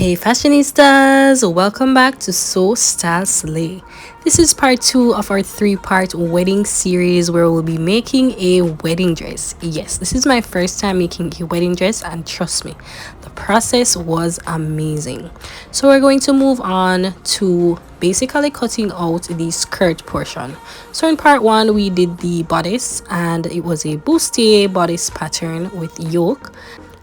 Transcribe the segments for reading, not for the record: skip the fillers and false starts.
Hey fashionistas, welcome back to So Style Slay. This is part 2 of our 3-part wedding series where we'll be making a wedding dress. Yes, this is my first time making a wedding dress, and trust me, the process was amazing. So we're going to move on to basically cutting out the skirt portion. So in part 1 we did the bodice, and it was a bustier bodice pattern with yoke.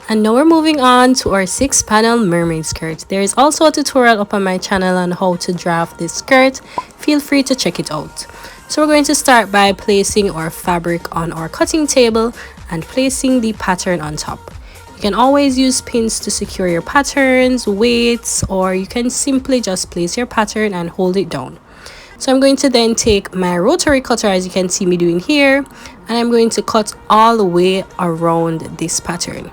And now we're moving on to our 6-panel mermaid skirt. There is also a tutorial up on my channel on how to draft this skirt. Feel free to check it out. So we're going to start by placing our fabric on our cutting table and placing the pattern on top. You can always use pins to secure your patterns, weights, or you can simply just place your pattern and hold it down. So I'm going to then take my rotary cutter, as you can see me doing here, and I'm going to cut all the way around this pattern.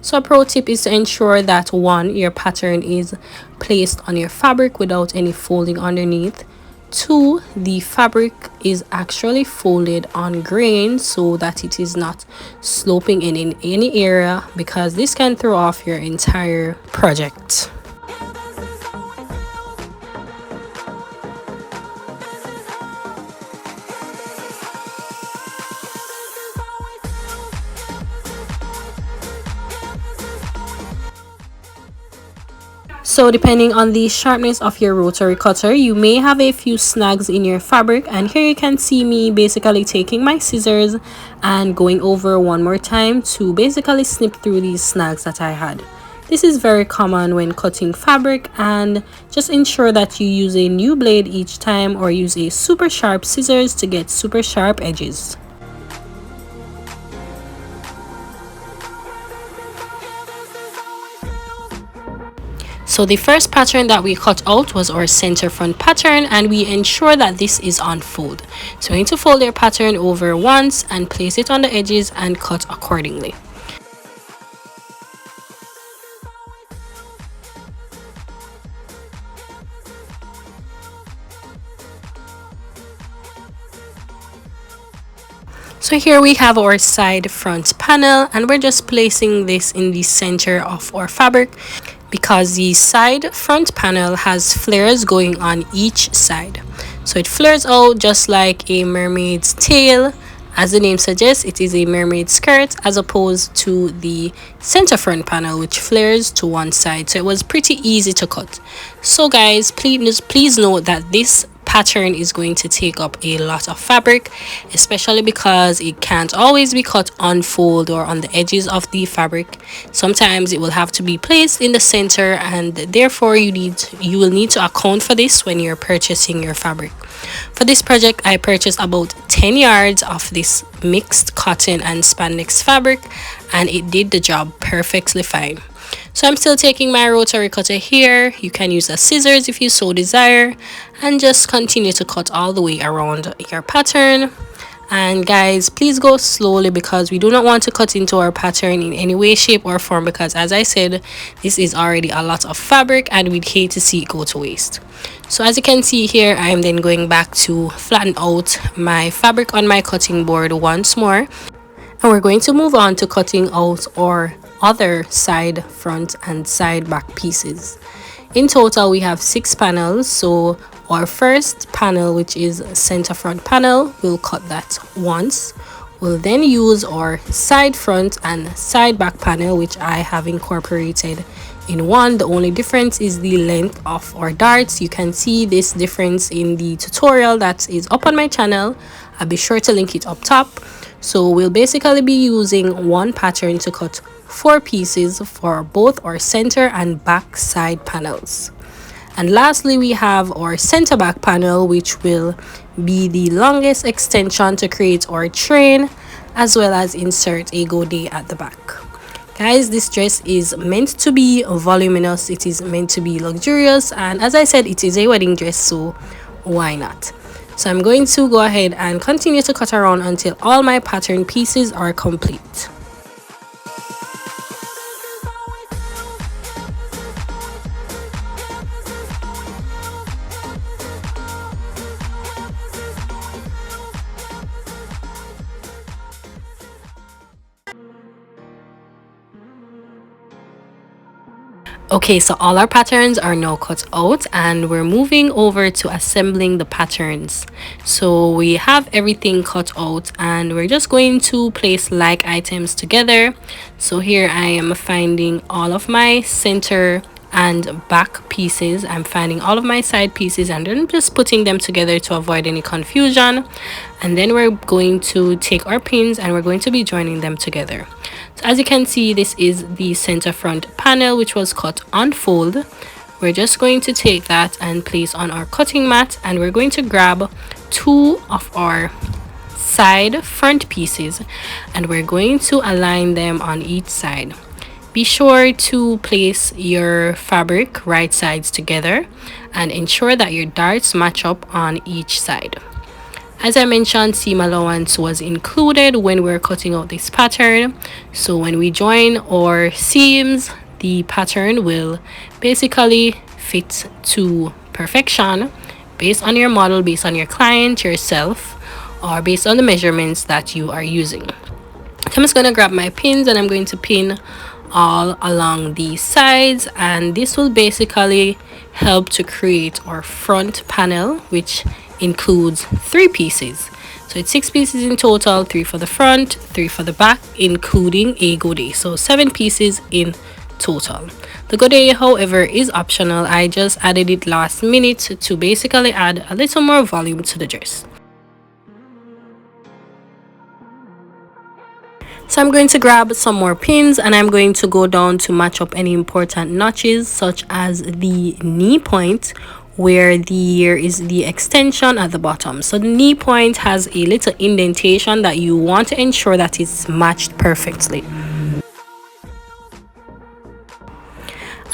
So a pro tip is to ensure that 1, your pattern is placed on your fabric without any folding underneath. 2, the fabric is actually folded on grain so that it is not sloping in any area, because this can throw off your entire project. So depending on the sharpness of your rotary cutter, you may have a few snags in your fabric, and here you can see me basically taking my scissors and going over one more time to basically snip through these snags that I had. This is very common when cutting fabric, and just ensure that you use a new blade each time or use a super sharp scissors to get super sharp edges. So the first pattern that we cut out was our center front pattern, and we ensure that this is on fold. So you need to fold your pattern over once and place it on the edges and cut accordingly. So here we have our side front panel, and we're just placing this in the center of our fabric, because the side front panel has flares going on each side. So it flares out just like a mermaid's tail. As the name suggests, it is a mermaid skirt, as opposed to the center front panel, which flares to one side. So it was pretty easy to cut. So guys, please note that this pattern is going to take up a lot of fabric, especially because it can't always be cut on fold or on the edges of the fabric. Sometimes it will have to be placed in the center, and therefore you will need to account for this when you're purchasing your fabric. For this project, I purchased about 10 yards of this mixed cotton and spandex fabric, and it did the job perfectly fine. So I'm still taking my rotary cutter here. You can use a scissors if you so desire, and just continue to cut all the way around your pattern. And guys, please go slowly, because we do not want to cut into our pattern in any way, shape or form, because as I said, this is already a lot of fabric and we'd hate to see it go to waste. So as you can see here, I'm then going back to flatten out my fabric on my cutting board once more, and we're going to move on to cutting out our other side front and side back pieces. In total we have 6 panels, so our first panel, which is center front panel, we'll cut that once. We'll then use our side front and side back panel, which I have incorporated in one. The only difference is the length of our darts. You can see this difference in the tutorial that is up on my channel. I'll be sure to link it up top. So we'll basically be using one pattern to cut 4 pieces for both our center and back side panels. And lastly, we have our center back panel, which will be the longest extension to create our train, as well as insert a godet at the back. Guys, this dress is meant to be voluminous, it is meant to be luxurious, and as I said, it is a wedding dress, so why not? So I'm going to go ahead and continue to cut around until all my pattern pieces are complete. Okay, so all our patterns are now cut out and we're moving over to assembling the patterns. So we have everything cut out and we're just going to place like items together. So here I am finding all of my center and back pieces. I'm finding all of my side pieces and then just putting them together to avoid any confusion. And then we're going to take our pins and we're going to be joining them together. So as you can see, this is the center front panel which was cut on fold. We're just going to take that and place on our cutting mat, and we're going to grab two of our side front pieces and we're going to align them on each side. Be sure to place your fabric right sides together and ensure that your darts match up on each side. As I mentioned, seam allowance was included when we're cutting out this pattern. So when we join our seams, the pattern will basically fit to perfection based on your model, based on your client, yourself, or based on the measurements that you are using. So I'm just going to grab my pins and I'm going to pin all along the sides, and this will basically help to create our front panel, which includes 3 pieces. So it's 6 pieces in total, 3 for the front, 3 for the back, including a godet. So 7 pieces in total. The godet, however, is optional. I just added it last minute to basically add a little more volume to the dress. So I'm going to grab some more pins and I'm going to go down to match up any important notches, such as the knee point where there is the extension at the bottom. So the knee point has a little indentation that you want to ensure that it's matched perfectly.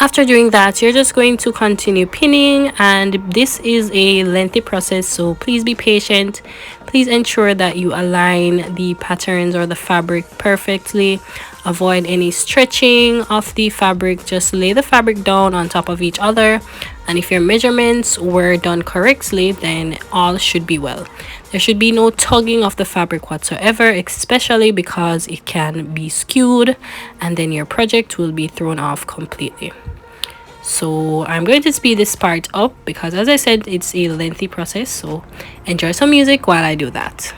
After doing that, you're just going to continue pinning, and this is a lengthy process, so please be patient. Please ensure that you align the patterns or the fabric perfectly. Avoid any stretching of the fabric. Just lay the fabric down on top of each other, and if your measurements were done correctly, then all should be well. There should be no tugging of the fabric whatsoever, especially because it can be skewed and then your project will be thrown off completely. So I'm going to speed this part up because, as I said, it's a lengthy process, so enjoy some music while I do that.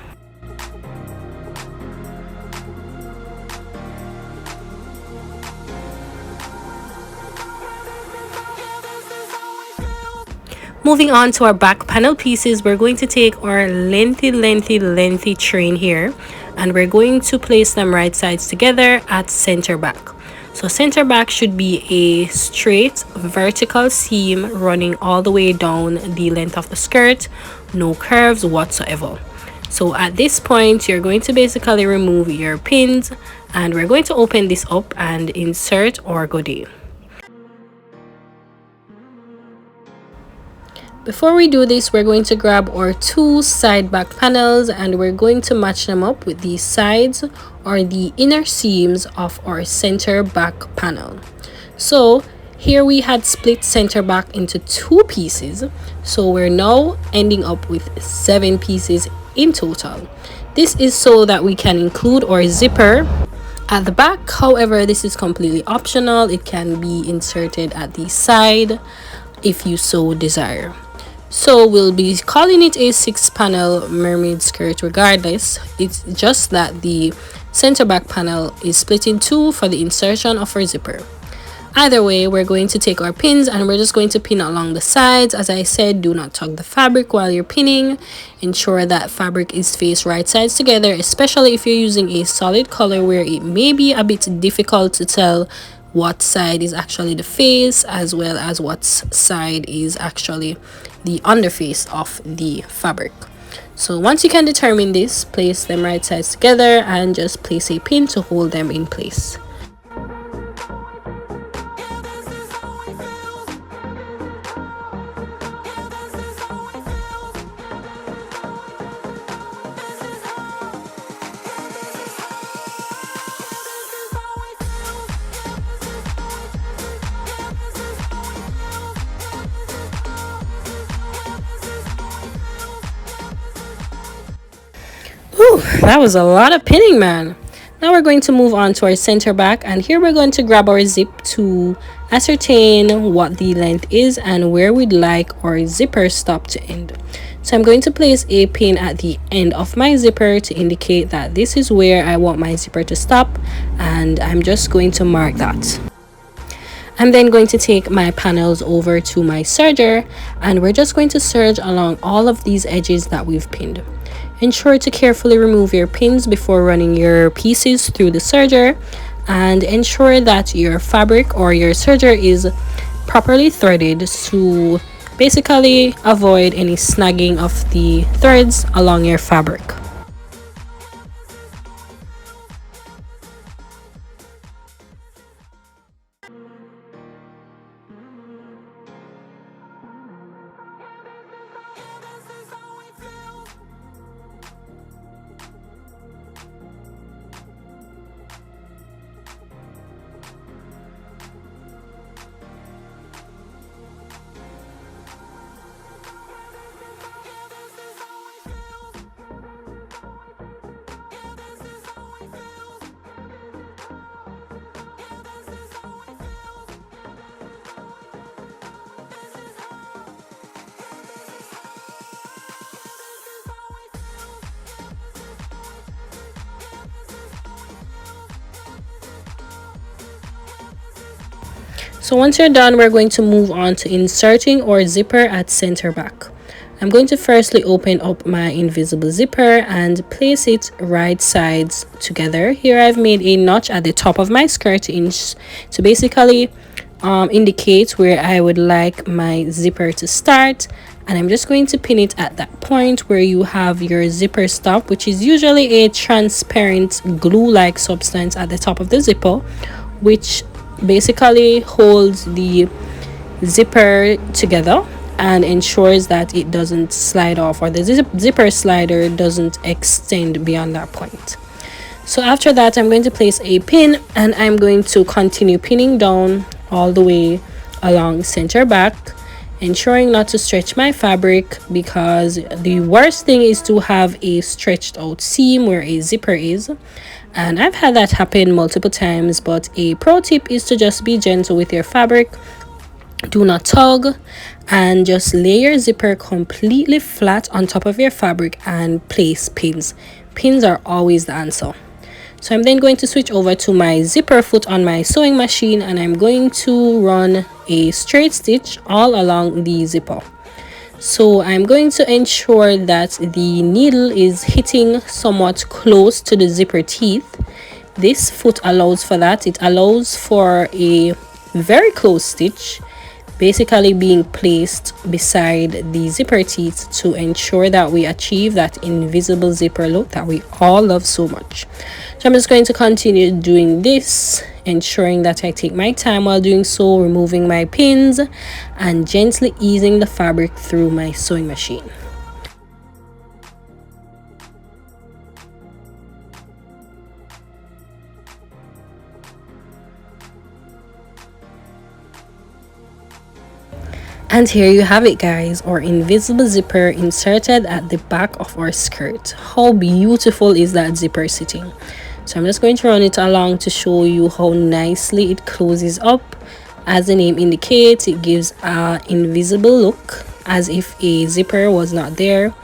Moving on to our back panel pieces, we're going to take our lengthy train here and we're going to place them right sides together at center back. So center back should be a straight vertical seam running all the way down the length of the skirt, no curves whatsoever. So at this point, you're going to basically remove your pins and we're going to open this up and insert our godet. Before we do this, we're going to grab our 2 side back panels and we're going to match them up with the sides or the inner seams of our center back panel. So here we had split center back into 2 pieces, so we're now ending up with 7 pieces in total. This is so that we can include our zipper at the back. However, this is completely optional. It can be inserted at the side if you so desire. So we'll be calling it a 6-panel mermaid skirt regardless. It's just that the center back panel is split in 2 for the insertion of our zipper. Either way, we're going to take our pins and we're just going to pin along the sides. As I said, do not tug the fabric while you're pinning. Ensure that fabric is faced right sides together, especially if you're using a solid color where it may be a bit difficult to tell what side is actually the face as well as what side is actually the underface of the fabric. So once you can determine this, place them right sides together and just place a pin to hold them in place. Whew, that was a lot of pinning, man. Now we're going to move on to our center back, and here we're going to grab our zip to ascertain what the length is and where we'd like our zipper stop to end. So I'm going to place a pin at the end of my zipper to indicate that this is where I want my zipper to stop, and I'm just going to mark that. I'm then going to take my panels over to my serger, and we're just going to serge along all of these edges that we've pinned. Ensure to carefully remove your pins before running your pieces through the serger, and ensure that your fabric or your serger is properly threaded to basically avoid any snagging of the threads along your fabric. So once you're done, we're going to move on to inserting our zipper at center back. I'm going to firstly open up my invisible zipper and place it right sides together. Here I've made a notch at the top of my skirt to basically indicate where I would like my zipper to start, and I'm just going to pin it at that point where you have your zipper stop, which is usually a transparent glue-like substance at the top of the zipper, which basically holds the zipper together and ensures that it doesn't slide off, or the zipper slider doesn't extend beyond that point. So after that, I'm going to place a pin, and I'm going to continue pinning down all the way along center back, ensuring not to stretch my fabric, because the worst thing is to have a stretched out seam where a zipper is, and I've had that happen multiple times. But a pro tip is to just be gentle with your fabric. Do not tug, and just lay your zipper completely flat on top of your fabric and place pins. Pins are always the answer. So I'm then going to switch over to my zipper foot on my sewing machine, and I'm going to run a straight stitch all along the zipper. So I'm going to ensure that the needle is hitting somewhat close to the zipper teeth. This foot allows for that. It allows for a very close stitch, basically being placed beside the zipper teeth to ensure that we achieve that invisible zipper look that we all love so much. So I'm just going to continue doing this, ensuring that I take my time while doing so, removing my pins and gently easing the fabric through my sewing machine. And here you have it, guys, our invisible zipper inserted at the back of our skirt. How beautiful is that zipper sitting? So I'm just going to run it along to show you how nicely it closes up. As the name indicates, it gives an invisible look, as if a zipper was not there,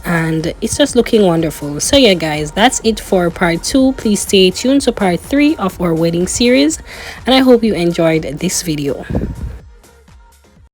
and it's just looking wonderful. So yeah, guys, that's it for part 2. Please stay tuned to part 3 of our wedding series, and I hope you enjoyed this video.